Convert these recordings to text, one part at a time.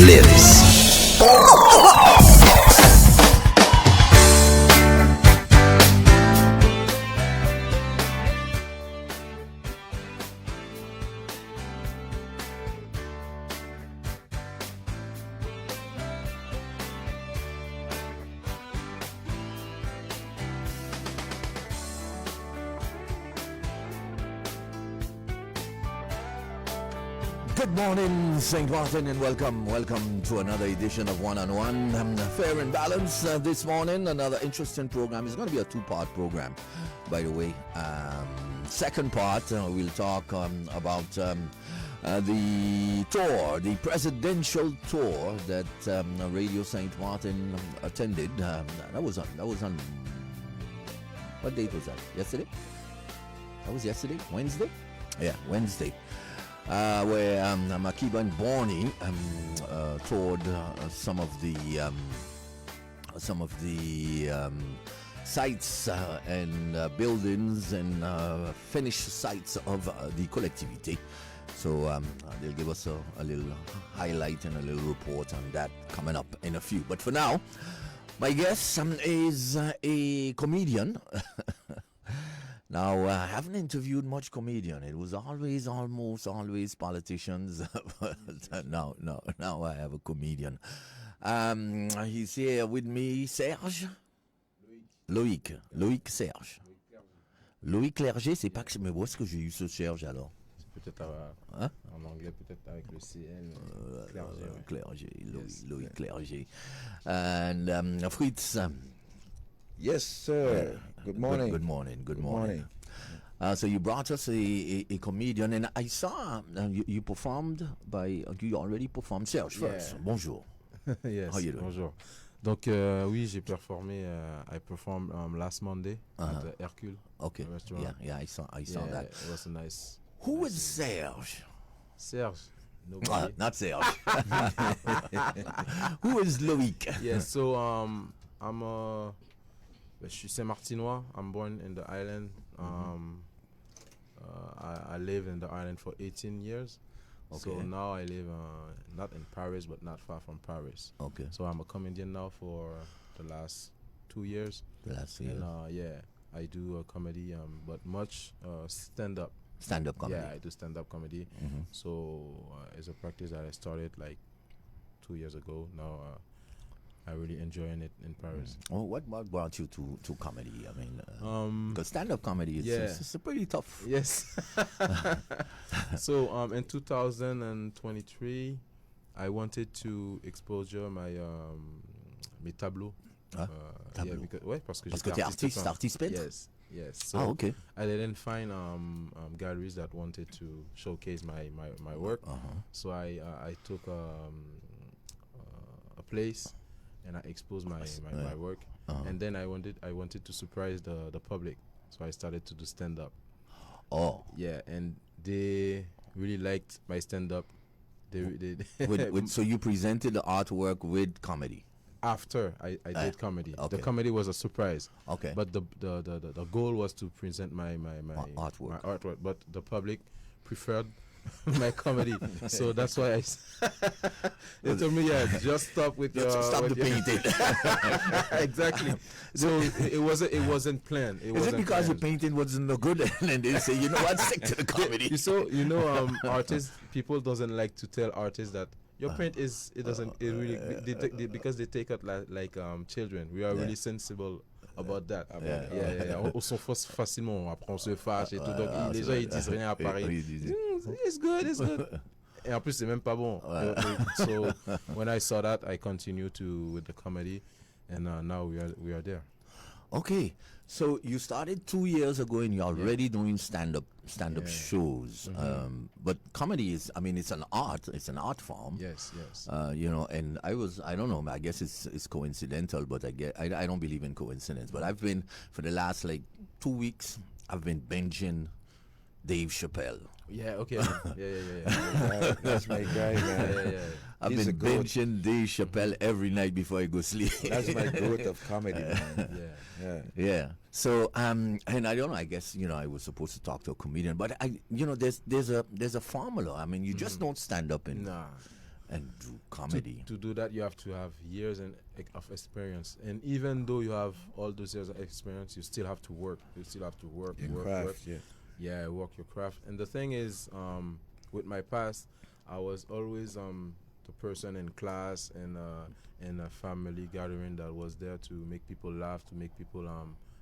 lives. Good morning, St. Martin, and welcome to another edition of One on One, Fair and Balance. This morning, another interesting program. It's going to be a two-part program, by the way. Second part, we'll talk about the tour, the presidential tour that Radio St. Martin attended. That was on. What date was that? Yesterday? That was yesterday. Wednesday. Yeah, Wednesday. Where Makiba and Borny toured some of the sites and buildings and finished sites of the collectivity. So they'll give us a little highlight and a little report on that coming up in a few. But for now, my guest is a comedian. Now, I haven't interviewed much comedian. It was almost always politicians. But now I have a comedian. He's here with me, Serge. LOIC Serge. LOIC CLERGE, c'est pas que... Mais où est-ce que j'ai eu ce Serge alors? Peut-être en anglais, peut-être avec le CL. CLERGE, LOIC CLERGE. And Fritz. Yes, sir. Good morning. Good morning. So you brought us a comedian, and I saw you performed you already performed. Serge first. Bonjour. Yes. How you doing? Bonjour. Donc oui, j'ai performé. I performed last Monday at the Hercule. Okay. Restaurant. Yeah. I saw that. It was a nice. Who is Serge? Serge. Nobody. Not Serge. Who is LOIC? Yeah. So I'm je suis Saint-Martinois. I'm born in the island. I live in the island for 18 years. Okay. So now I live not in Paris, but not far from Paris. Okay. So I'm a comedian now for the last 2 years. And, I do a comedy, but much stand-up. Stand-up comedy. Yeah, I do stand-up comedy. So it's a practice that I started like 2 years ago. Now I really enjoying it in Paris. Oh, what brought you to comedy? I mean, because stand-up comedy is pretty tough. Yes. So in 2023, I wanted to exposure my tableaux. Tableau. Yeah, parce que t'es artiste peintre? Yes. So okay. I didn't find galleries that wanted to showcase my work. So I took a place and I exposed my work. And then I wanted to surprise the public. So I started to do stand-up. Oh. Yeah, and they really liked my stand-up. So you presented the artwork with comedy? After I did comedy. Okay. The comedy was a surprise. Okay. But the goal was to present my artwork. But the public preferred my comedy. So that's why they told me, just stop with stop the painting. Exactly. So it wasn't planned. Is it because the painting wasn't no good and they say, you know what, stick to the comedy? Artists, people doesn't like to tell artists that your print because they take it like children. We are really sensible about that. On s'en fâche facilement, après on se fâche et tout. Donc les gens ils disent rien à Paris. It's good. Et en plus c'est même pas bon. So when I saw that, I continued with the comedy, and now we are there. Okay, so you started 2 years ago and you're already doing stand-up shows. But comedy is, it's an art form. Yes. And I don't know, I guess it's coincidental, but I don't believe in coincidence. But I've been, for the last 2 weeks, I've been binging Dave Chappelle. Yeah, okay. Yeah. That's my guy, man. Yeah. I've been binging Dave Chappelle every night before I go sleep. That's my growth of comedy, man. Yeah. So, and I don't know, I guess, I was supposed to talk to a comedian, but there's a formula. You just don't stand up And do comedy. To do that, you have to have years of experience. And even though you have all those years of experience, you still have to work. You still have to work, work. Yeah, work your craft. And the thing is, with my past, I was always the person in class and in a family gathering that was there to make people laugh, to make people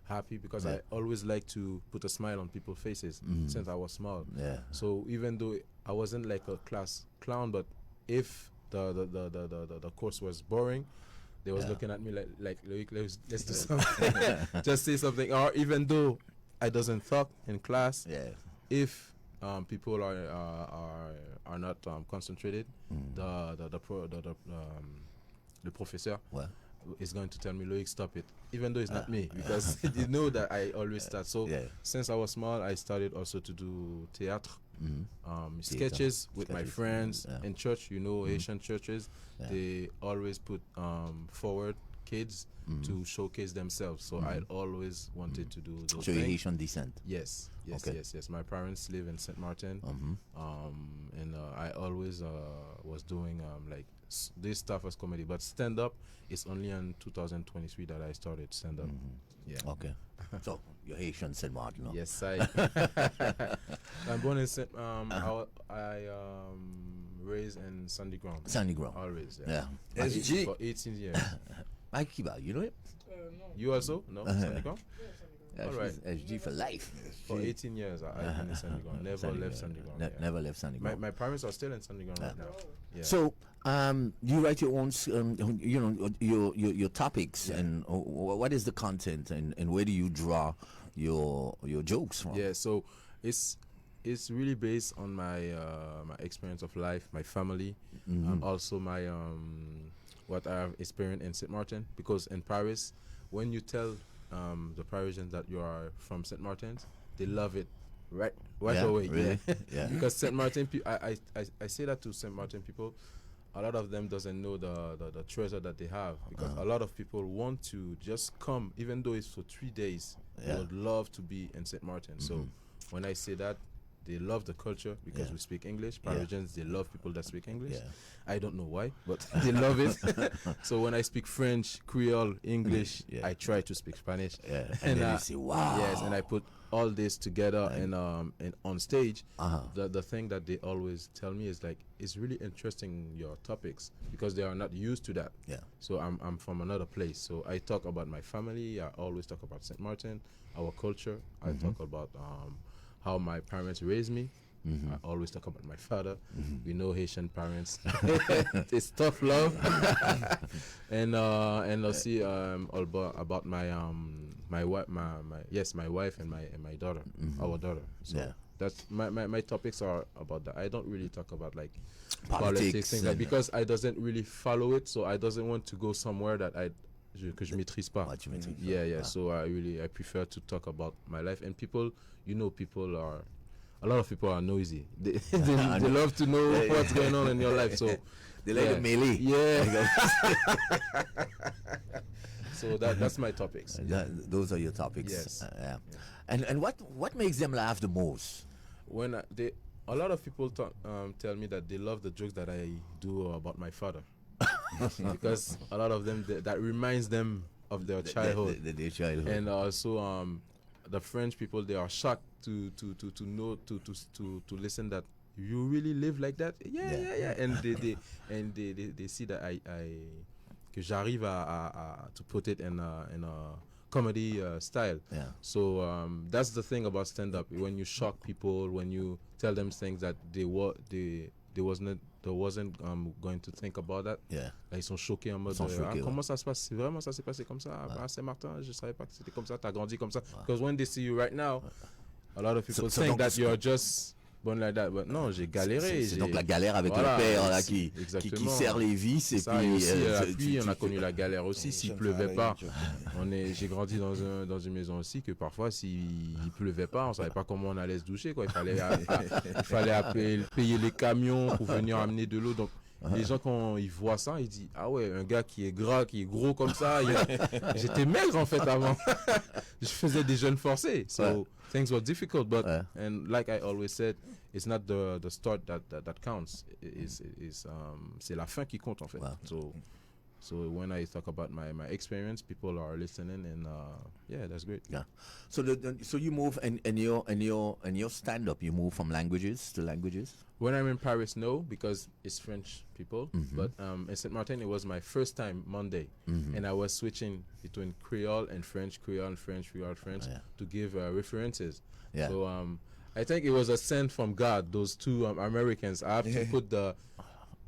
happy, because I always like to put a smile on people's faces since I was small. Yeah. So even though I wasn't like a class clown, but if the course was boring, they was looking at me like LOIC, let's do something. Just say something. Or even though I doesn't talk in class, if people are not concentrated, the professor is going to tell me, LOIC, stop it, even though it's not me, because you know that I always start. So since I was small, I started also to do theater, sketches with my friends in church. You know, Haitian churches, they always put forward kids to showcase themselves. So I always wanted to do those So things. you're Haitian descent? Yes. My parents live in Saint Martin, and I always was doing like this stuff as comedy, but stand up is only in 2023 that I started stand up. Yeah. Okay. So you're Haitian Saint Martin. No? Yes, I'm born in Saint. I raised in Sandy Ground. Sandy Ground. Always. Yeah. SG for 18 years. Mikey, you know it? No. You also? No, Sandy Ground. All right. SG for life. For 18 years, I've been in Sandy Ground. Never left Sandy Ground. Never left Sandy Ground. My parents are still in Sandy Ground right now. Yeah. So, you write your own, your topics, and what is the content, and where do you draw your jokes from? Yeah, so it's really based on my my experience of life, my family, and also my what I've experienced in Saint Martin. Because in Paris, when you tell the Parisians that you are from Saint Martin's, they love it right away. Really? Yeah. Because Saint Martin, I say that to Saint Martin people. A lot of them doesn't know the treasure that they have, because a lot of people want to just come, even though it's for 3 days. They would love to be in Saint Martin. So when I say that, they love the culture because we speak English. Parisians, they love people that speak English. I don't know why, but they love it. So when I speak French, Creole, English, I try to speak Spanish. And then you say, wow. Yes, and I put all this together and on stage. The thing that they always tell me is like, it's really interesting, your topics, because they are not used to that. So I'm from another place. So I talk about my family. I always talk about Saint Martin, our culture. I talk about how my parents raised me. I always talk about my father. We know Haitian parents. It's tough love. And I'll see about my wife and my daughter, our daughter. So that's my topics are about that. I don't really talk about like politics things, like, because I doesn't really follow it, so I doesn't want to go somewhere that que je maîtrise pas. So I prefer to talk about my life. And people, a lot of people are noisy. They love to know what's going on in your life. So they like a melee. Yeah. So that's my topics. Those are your topics. Yes. And what makes them laugh the most? When a lot of people tell me that they love the jokes that I do about my father. Because a lot of them, that reminds them of their childhood. Their childhood. And also the French people, they are shocked to know to listen that you really live like that. Yeah. And they see that que j'arrive to put it in a comedy style. So that's the thing about stand-up. When you shock people, when you tell them things that they wasn't going to think about that. Là, ils sont choqués en mode comment ça se passe? C'est vraiment ça s'est passé comme ça à Saint-Martin? Je savais pas que c'était comme ça. T'as grandi comme ça. Because when they see you right now, a lot of people think that you're just born like that. But non, j'ai galéré. C'est donc la galère avec le père là, qui serre les vis. Et ça, puis, et aussi la pluie, on a connu la galère aussi. S'il pleuvait pas, j'ai grandi dans une maison aussi que parfois s'il pleuvait pas, on savait pas comment on allait se doucher, quoi. Il fallait payer les camions pour venir amener de l'eau. Donc Les gens, quand ils voient ça, ils disent, ah ouais, un gars qui est gras, qui est gros comme ça. J'étais maigre, en fait, avant. Je faisais des jeûnes forcés. So, things were difficult, but, and like I always said, it's not the start that counts. C'est la fin qui compte, en fait. So when I talk about my experience, people are listening, and yeah, that's great. Yeah. So so you move in your stand up, you move from languages to languages? When I'm in Paris, no, because it's French people. But in Saint Martin, it was my first time Monday, and I was switching between Creole and French, Creole and French, Creole and French to give references. Yeah. So I think it was a send from God. Those two Americans. I have to put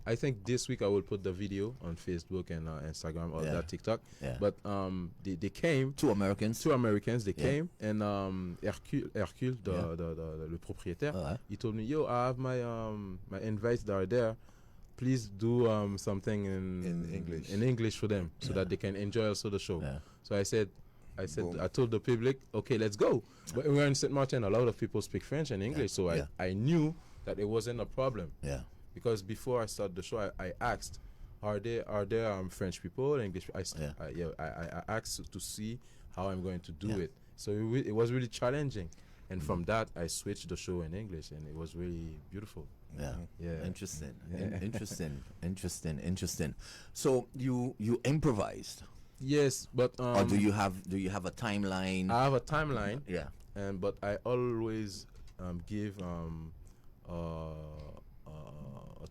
I think this week I will put the video on Facebook and Instagram or that TikTok. Yeah. But they came. Two Americans. They came, and Hercule, le propriétaire, he told me, "Yo, I have my invites that are there. Please do something in English for them so that they can enjoy also the show." Yeah. So I said, I told the public, okay, let's go. But we're in Saint Martin. A lot of people speak French and English, so I knew that it wasn't a problem. Yeah. Because before I started the show, I asked, are there French people, English? I asked to see how I'm going to do it. So it was really challenging, and from that I switched the show in English, and it was really beautiful. Yeah, yeah, interesting, interesting. So you improvised? Yes, but or do you have a timeline? I have a timeline. Yeah, but I always give a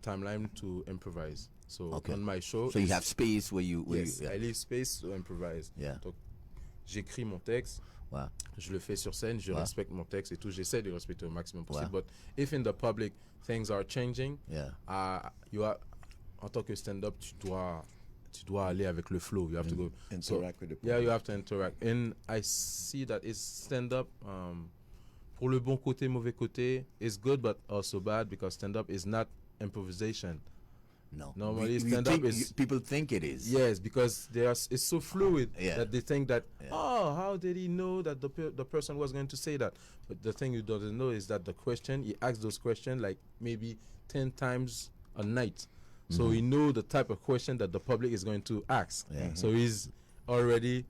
timeline to improvise. So on my show, so you have space where you I leave space to improvise. Yeah. Donc, j'écris mon texte. Wow. Je le fais sur scène. Je respecte mon texte et tout. J'essaie de respecter au maximum possible. But if in the public things are changing, you are, en tant que stand-up, tu dois aller avec le flow. You have to go interact with the public. Yeah, you have to interact. And I see that it's stand-up. Pour le bon côté, mauvais côté, it's good but also bad because stand-up is not improvisation. No. Normally stand-up is... People think it is. Yes, because it's so fluid that they think that, how did he know that the person was going to say that? But the thing you don't know is that the question, he asks those questions like maybe 10 times a night. So he know the type of question that the public is going to ask. Yeah. So he's already...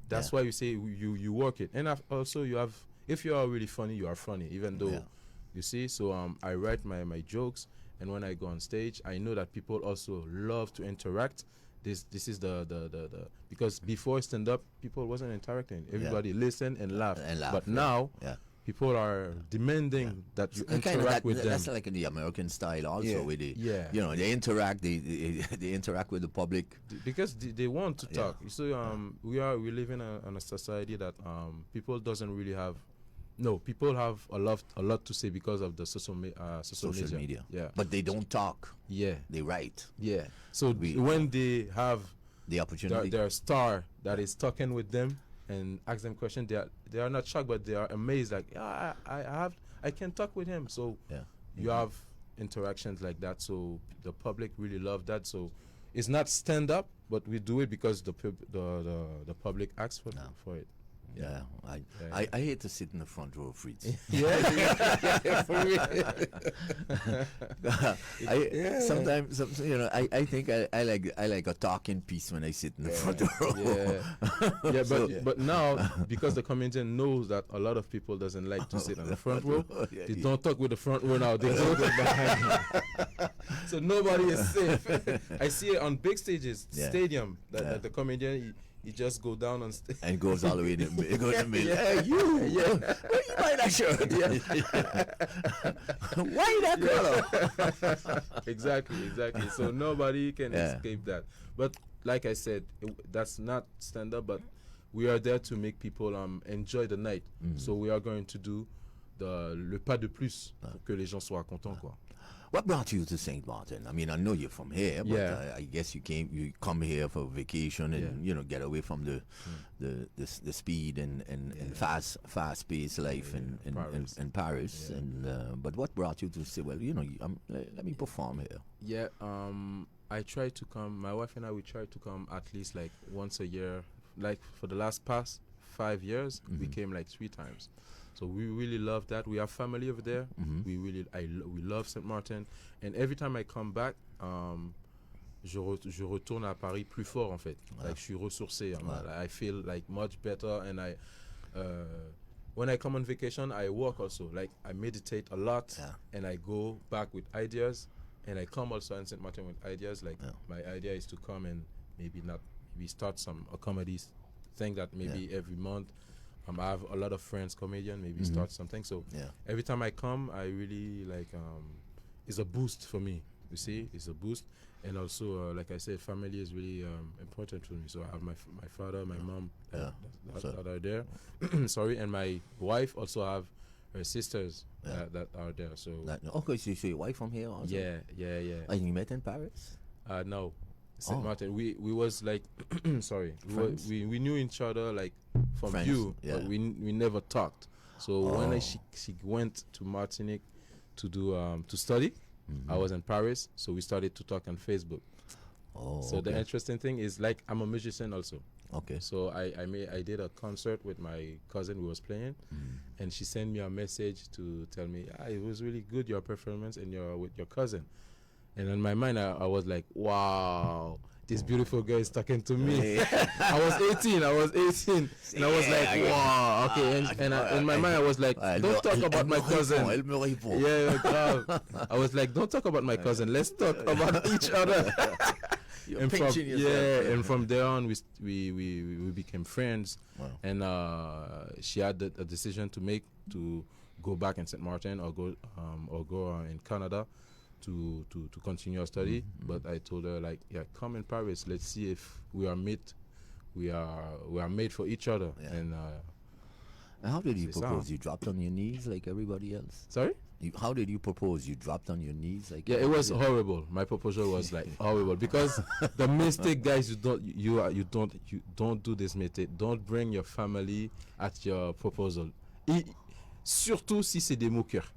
That's why you say you work it. And also you have... If you are really funny, you are funny, even though, you see. So I write my jokes, and when I go on stage, I know that people also love to interact. This is the because before stand up, people wasn't interacting. Everybody listen and laugh. But now, people are demanding that you interact with them. That's like in the American style also. With the, you know, they interact. They interact with the public because they want to talk. So we live in a society that people doesn't really have. No, people have a lot to say because of the social media. Yeah, but they don't talk. Yeah, they write. Yeah, so when they have the opportunity, their star that is talking with them and ask them questions, they are not shocked, but they are amazed. Like, I can talk with him. So you have interactions like that. So the public really love that. So it's not stand up, but we do it because the public asks for it. Yeah, I hate to sit in the front row, Fritz. For real. Sometimes, you know, I think I like a talking piece when I sit in the front row. But now because the comedian knows that a lot of people doesn't like to sit in the front row, they don't talk with the front row now. They go behind. So nobody is safe. I see it on big stages, stadium, that the comedian. He just go down on stage and goes all the way in the middle. Hey, you! Where you buy that shirt? Why that color? Exactly. So nobody can escape that. But like I said, that's not stand up. But we are there to make people enjoy the night. So we are going to do le pas de plus pour que les gens soient contents, quoi. What brought you to St. Martin? I mean, I know you're from here, but I guess you come here for vacation and you know, get away from the speed and fast paced life in Paris. And but what brought you to say, well, you know, let me perform here? Yeah, I try to come. My wife and I, we try to come at least like once a year. Like for the past 5 years, we came like 3 times. So we really love that. We have family over there. We love St. Martin, and every time I come back, je retourne à Paris plus fort en fait. Like, je suis ressourcé. I feel like much better, and when I come on vacation, I work also. Like, I meditate a lot, and I go back with ideas, and I come also in St. Martin with ideas. Like, my idea is to come and maybe start a comedy thing that maybe every month. I have a lot of friends, comedian, maybe start something. So every time I come, I really like, it's a boost for me. You see, it's a boost. And also, like I said, family is really important to me. So I have my father, my mom that are there. Sorry, and my wife also have her sisters that are there. So okay, so your wife from here also? Yeah. And you met in Paris? No, St. Martin. We was like, sorry, we knew each other like from view, but we never talked. So when she went to Martinique to do to study. I was in Paris, so we started to talk on Facebook. So the interesting thing is, like, I'm a musician also. Okay. So I did a concert with my cousin who was playing, and she sent me a message to tell me, it was really good, your performance and with your cousin. And in my mind, I was like, wow, this beautiful girl is talking to me. I was 18, and I was like, wow, okay. And in my mind, I was like, don't talk about my cousin. I was like, don't talk about my cousin. Let's talk about each other. And from there on, we became friends. Wow. And she had a decision to make to go back in St. Martin or go in Canada to continue our study. But I told her, like, come in Paris. Let's see if we are made for each other. And how did you propose? You dropped on your knees like everybody else? Sorry? How did you propose? You dropped on your knees like? Yeah, it was horrible. My proposal was like horrible, because the mistake, guys, you don't do this mistake. Don't bring your family at your proposal. Surtout si c'est des moqueurs.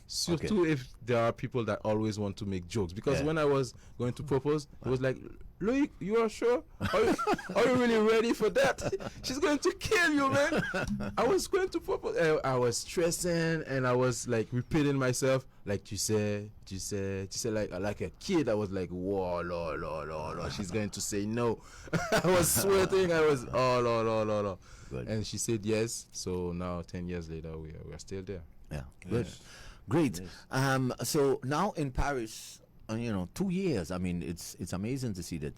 Surtout if there are people that always want to make jokes. Because when I was going to propose, it was like, LOIC, you are sure? Are you really ready for that? She's going to kill you, man. I was going to propose. I was stressing, and I was like repeating myself, like, tu sais, like a kid. I was like, whoa, no, she's going to say no. I was sweating. I was, no. And she said yes. So now, 10 years later, we are still there. Yeah, good. Great. Yes. So now in Paris, 2 years. I mean, it's amazing to see that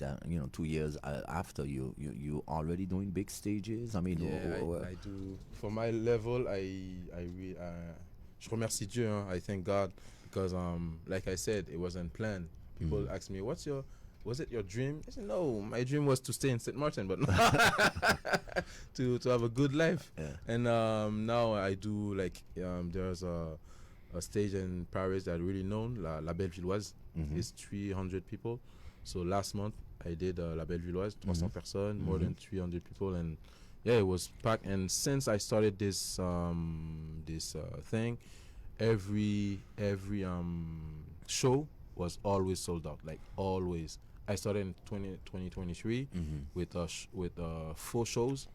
2 years after you already doing big stages. I mean, I do. For my level, je remercie Dieu. I thank God, because like I said, it wasn't planned. People ask me, was it your dream? I said, no, my dream was to stay in St. Martin, but to have a good life. Yeah. And now I do, like, there's a stage in Paris that really known, La Bellevilloise. It's 300 people. So last month I did La Bellevilloise, 300 personnes, more than 300 people, and it was packed. And since I started this thing, every show was always sold out, like always. I started in 2023 with 4 shows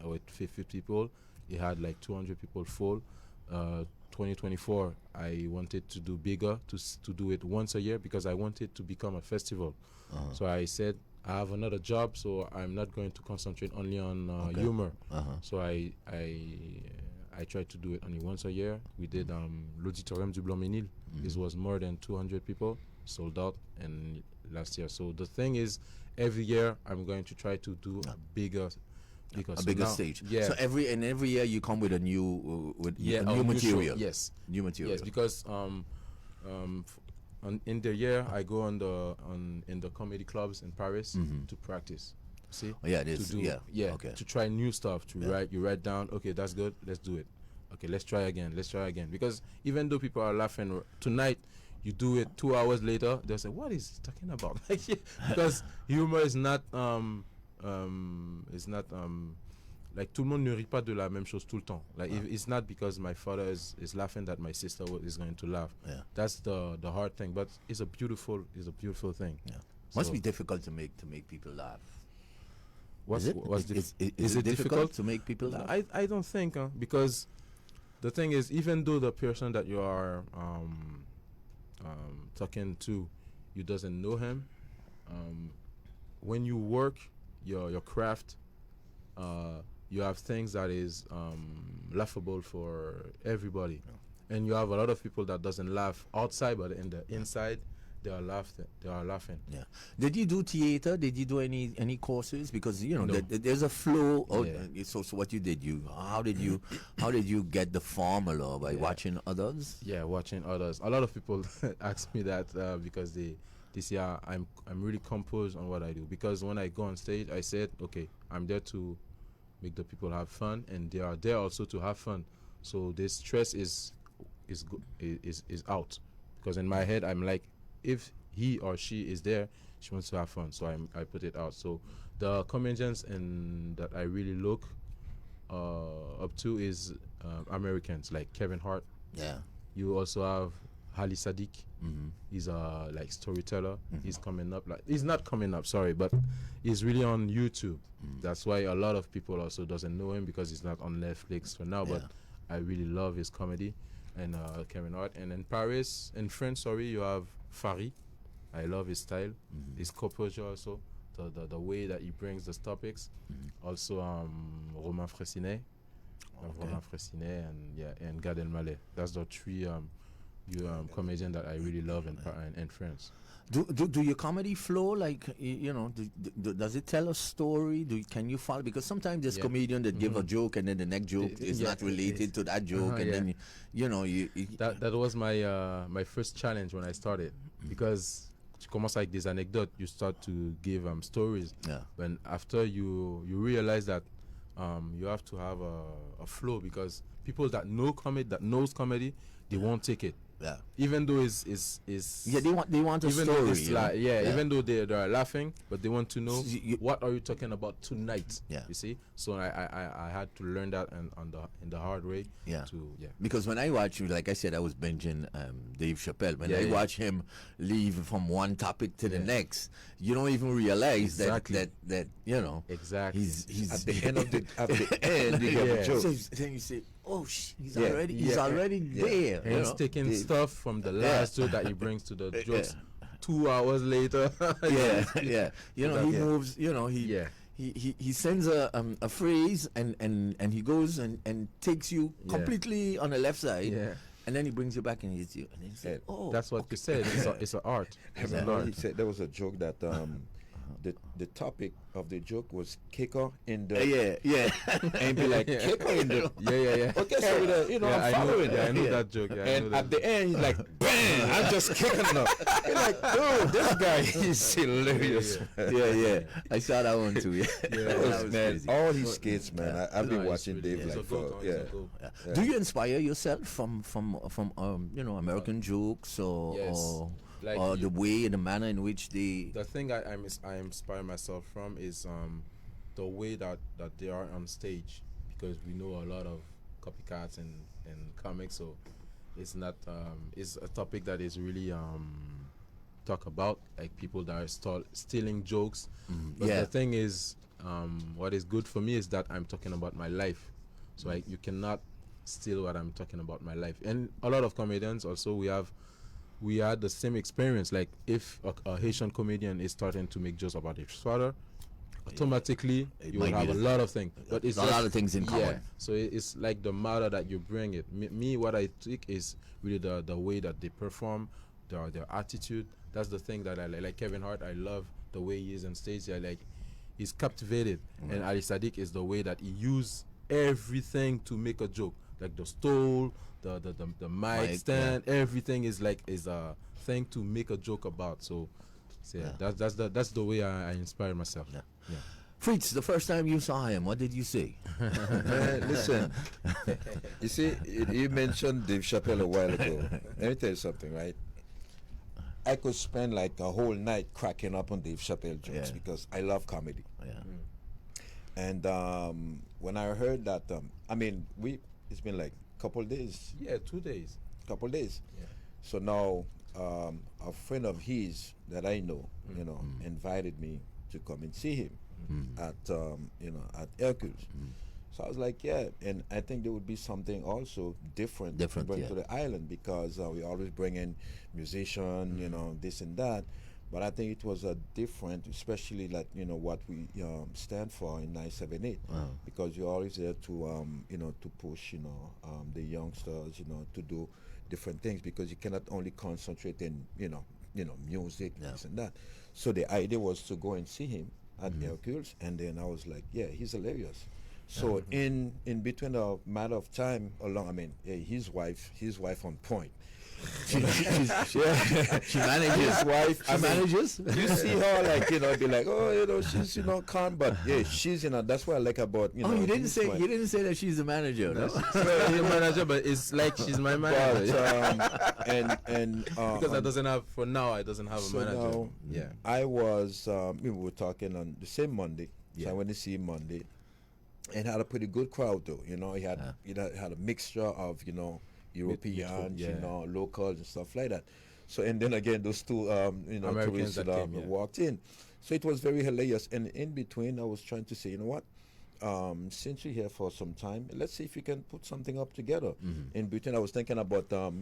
with 50 people. It had like 200 people full. 2024, I wanted to do bigger, to do it once a year, because I wanted to become a festival. So I said, I have another job, so I'm not going to concentrate only on humor. So I tried to do it only once a year. We did l'Auditorium du Blanc-Ménil. This was more than 200 people, sold out, and last year. So the thing is, every year I'm going to try to do a bigger stage. Yeah. So every year you come with a new new material. Yes. New material. Yes, because in the year I go in the comedy clubs in Paris to practice. See? Okay. To try new stuff. You write down. Okay, that's good. Let's do it. Okay, let's try again. Because even though people are laughing tonight, you do it 2 hours later, they'll say, "What is he talking about?" Because humor is not like, tout le monde ne rit pas de la même chose tout le temps. Like, it's not because my father is laughing that my sister is going to laugh. Yeah. That's the hard thing, but it's a beautiful thing. Yeah. Must be difficult to make people laugh. Is it difficult to make people laugh? I don't think, because the thing is, even though the person that you are talking to, you doesn't know him, when you work your craft, you have things that is laughable for everybody, and you have a lot of people that doesn't laugh outside, but in the inside they are laughing. Yeah. Did you do theater? Did you do any courses? Because you know No. there's a flow. Yeah. So what you did? How did you get the formula by watching others? Yeah, watching others. A lot of people ask me that because they see I'm really composed on what I do. Because when I go on stage, I said, okay, I'm there to make the people have fun, and they are there also to have fun. So this stress is out. Because in my head, I'm like, if he or she is there, she wants to have fun. So I put it out. So the comedians that I really look up to is Americans like Kevin Hart. Yeah. You also have Ali Sadiq. He's a like storyteller. He's coming up. Like he's not coming up, sorry, but he's really on YouTube. That's why a lot of people also doesn't know him, because he's not on Netflix for now. But I really love his comedy, and Kevin Hart. And in Paris, in France, sorry, you have Fari. I love his style, his composure also, the way that he brings the topics. Also, Romain Fressinet, and Gad Elmaleh. That's the three comedians that I really love in France. Do your comedy flow like does it tell a story? Can you follow? Because sometimes there's comedian that give a joke and then the next joke is not related to that joke, and then that was my first challenge when I started, because tu commences avec des anecdotes, you start to give stories. Yeah. When after you realize that you have to have a flow, because people that knows comedy, they won't take it. Yeah. Even though it's they want a even story. though it's even though they are laughing, but they want to know what are you talking about tonight. Yeah. You see, so I had to learn that in the hard way. Yeah. Yeah. Because when I watch you, like I said, I was binging Dave Chappelle. When I watch him leave from one topic to the next, you don't even realize that Exactly. he's At the end you have a joke. So then you say, oh, he's already there. And he's taking stuff from the last joke that he brings to the jokes 2 hours later. Yeah. He moves. He sends a phrase and he goes and takes you completely on the left side. Yeah. And then he brings you back and hits you. And then he said, oh. That's what you said. It's an art. It's an Remember art. he said there was a joke that the topic of the joke was kicker in the and be like kicker in the Yeah. okay, so I'm following I know that joke. Yeah, and at the end he's like bam, I'm just kicking up. You're like, dude, this guy is hilarious. Yeah. I saw that one too. Yeah. That was, man, crazy. all his skits, man. I've been No, watching really, Dave it's a like good for one, it's a good- Yeah. Do you inspire yourself from American jokes Yes. or Like the way and the manner in which they? the thing I inspire myself from is the way that they are on stage, because we know a lot of copycats in comics, so it's not it's a topic that is really talk about, like people that are stealing jokes. But the thing is, what is good for me is that I'm talking about my life, so you cannot steal what I'm talking about my life. And a lot of comedians also, we had the same experience. Like if a Haitian comedian is starting to make jokes about his father, automatically you will have a lot of things. But it's a lot of things in common. So it's like the matter that you bring it. Me, what I think is really the way that they perform, their attitude. That's the thing that I like. Like Kevin Hart, I love the way he is on stage. He's captivated. And Ali Sadiq is the way that he use everything to make a joke. Like the stool, the mic stand, everything is a thing to make a joke about. So that's the way I inspire myself. Yeah. Fritz, the first time you saw him, what did you say? Man, listen, you see, you mentioned Dave Chappelle a while ago. Let me tell you something, right? I could spend like a whole night cracking up on Dave Chappelle jokes because I love comedy. Yeah. And when I heard that, it's been like a couple days. Yeah, 2 days. Couple days. Yeah. So now, a friend of his that I know, invited me to come and see him at Hercules. So I was like, yeah, and I think there would be something also different to bring to the island, because we always bring in musician, this and that. But I think it was a different, especially like what we stand for in 978, because you're always there to to push the youngsters to do different things, because you cannot only concentrate in music, this and that. So the idea was to go and see him at Hercules, and then I was like, yeah, he's hilarious. So in between a matter of time along, I mean, his wife on point. She manages. His wife. She manages. You see her like be like, oh, she's calm, but yeah, she's that's what I like about Oh, you didn't say that she's a manager. No? She's a manager, but it's like she's my manager. But, because I doesn't have a manager. Now, yeah. I was we were talking on the same Monday. So I went to see him Monday, and had a pretty good crowd though. He had had a mixture of Europeans, locals and stuff like that. So, and then again, those two, tourists that walked in. So it was very hilarious. And in between, I was trying to say, since you're here for some time, let's see if you can put something up together. In between, I was thinking about, the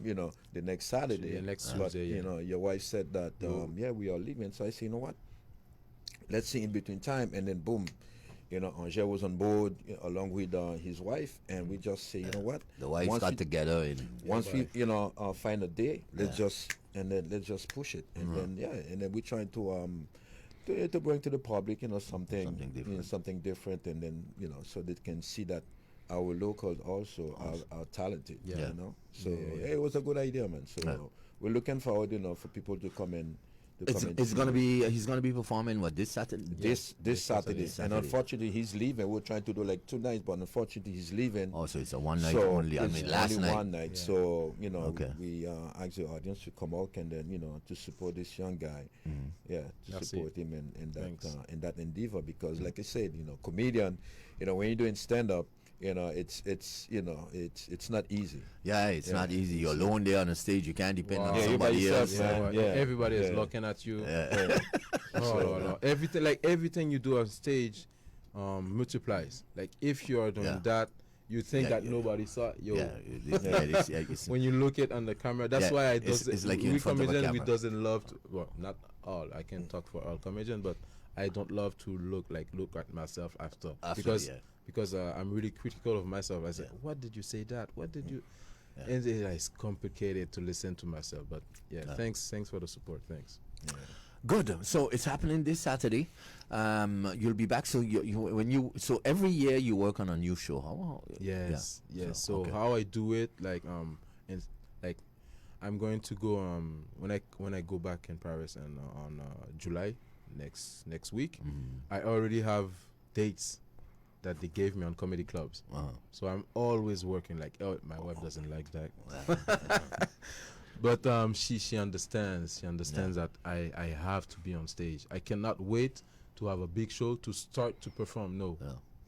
next Saturday. Next Tuesday, your wife said that, we are leaving. So I said, let's see in between time. And then boom. Angers was on board along with his wife, and we just say, the wives got together, and once we, find a day, let's just push it, and then we're trying to bring to the public, something different, and then so they can see that our locals also are talented, So it was a good idea, man. So we're looking forward, for people to come in. He's gonna be performing this Saturday. This Saturday. And unfortunately he's leaving. We're trying to do like 2 nights, but unfortunately he's leaving. Oh, so it's a one night only. I mean, last night. One night. Yeah. So we ask the audience to come out and then to support this young guy. Support him in that endeavor, because like I said, comedian, when you're doing stand up, it's not easy. Yeah, it's not easy. You're alone there on the stage. You can't depend on somebody else. Everybody is looking at you. Everything you do on stage multiplies. Like if you're doing that, you think that nobody saw you. When you look it on the camera, that's why I doesn't. It's like we comedians, we doesn't love to. Well, not all. I can talk for all comedians, but I don't love to look at myself after because I'm really critical of myself. I say, what did you say that? What did you? And it's complicated to listen to myself. But thanks for the support. Thanks. Good. So it's happening this Saturday. You'll be back. So so every year you work on a new show. Yes. So how I do it, I'm going to go when I go back in Paris and on July next week. I already have dates that they gave me on comedy clubs. So I'm always working my wife doesn't like that. But she understands. She understands that I have to be on stage. I cannot wait to have a big show to start to perform. No.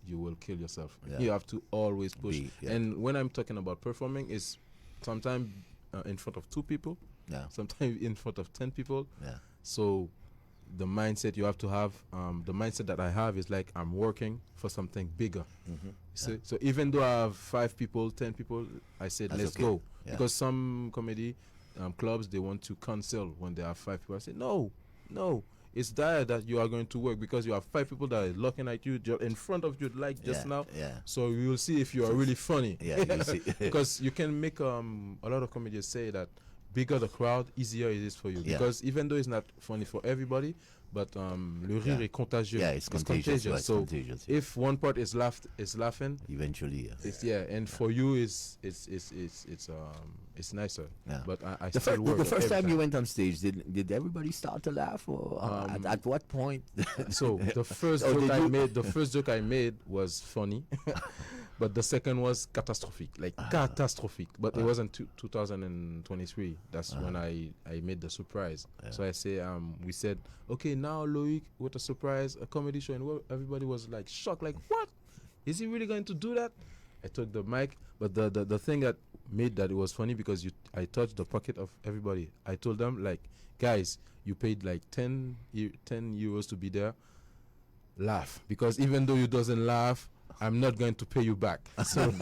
You will kill yourself. You have to always push. And when I'm talking about performing, is sometimes in front of 2 people, sometimes in front of 10 people. So the mindset you have to have, the mindset that I have is like I'm working for something bigger. So even though I have 5 people, 10 people, I said let's go. Because some comedy clubs, they want to cancel when there are 5 people. I said no, it's there that you are going to work, because you have 5 people that are looking at you in front of you just now. So you will see if you are really funny. You'll see. Because you can make a lot of comedians say that bigger the crowd, easier it is for you. Because even though it's not funny for everybody, but le rire est contagieux. It's contagious. So if one part is laughing, eventually, and for you it's nicer. But I still work. The first time you went on stage, did everybody start to laugh, or at what point? So the first joke I made was funny. But the second was catastrophic. But it wasn't 2023. That's when I made the surprise. So I say, we said, okay, now LOIC with a surprise, a comedy show, and everybody was like shocked, like, what? Is he really going to do that? I took the mic, but the thing that made that it was funny, because I touched the pocket of everybody. I told them, like, guys, you paid like 10 euros to be there. Laugh, because even though you doesn't laugh, I'm not going to pay you back. So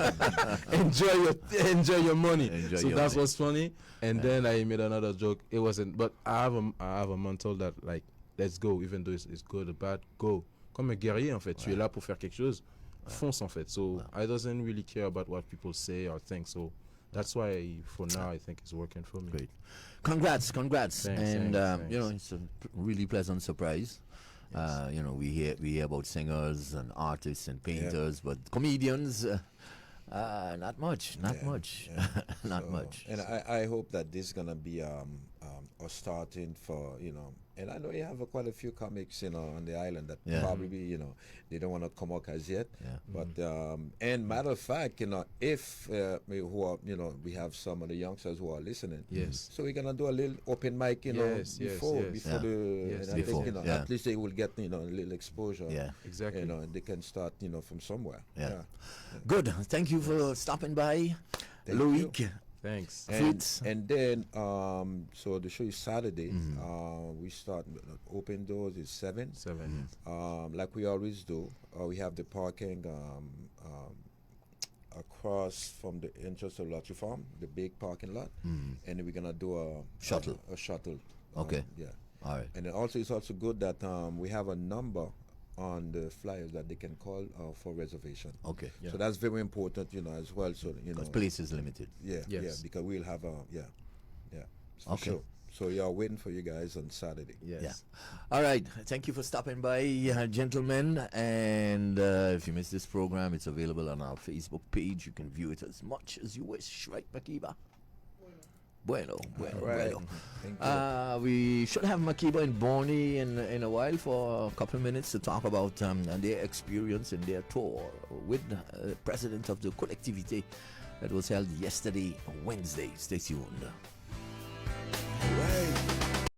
enjoy your money. So that was funny. And then I made another joke. It wasn't, but I have a mental that like, let's go, even though it's good or bad, go. Comme un guerrier en fait. Tu es là pour faire quelque chose. Fonce en fait. So I doesn't really care about what people say or think. So that's why for now I think it's working for me. Great. Congrats. Thanks, and thanks. you know, it's a really pleasant surprise. Yes. You know, we hear about singers and artists and painters, but comedians, not much. Not much. And I hope that this is gonna be a starting for, you know. And I know you have quite a few comics, you know, on the island that probably, you know, they don't want to come out as yet. Yeah. But and matter of fact, you know, if who are, you know, we have some of the youngsters who are listening. Yes. So we're gonna do a little open mic, you know, before the. Yes, and I think, you know, yeah. at least they will get, you know, a little exposure. Yeah. Exactly. You know, and they can start, you know, from somewhere. Yeah. Good. Thank you for stopping by, Thank LOIC. you. Thanks. And then so the show is Saturday. We start open doors is 7. 7. Like we always do. We have the parking across from the entrance of Lottery Farm, the big parking lot, and we're gonna do a Shuttle. A shuttle. Okay. Yeah. All right. And then also it's also good that we have a number on the flyers that they can call for reservation. Okay. Yeah. So that's very important, you know, as well. So you know, Because place is limited. yeah, Yes. yeah, because we'll have for Okay. sure. So yeah, waiting for you guys on Saturday. Yes. Yeah. All right. Thank you for stopping by, gentlemen. And if you missed this program, it's available on our Facebook page. You can view it as much as you wish. Right, Makiba? Bueno. Right. Thank you. We should have Makiba and Bonnie in a while for a couple of minutes to talk about their experience and their tour with the president of the collectivité that was held yesterday, Wednesday. Stay tuned.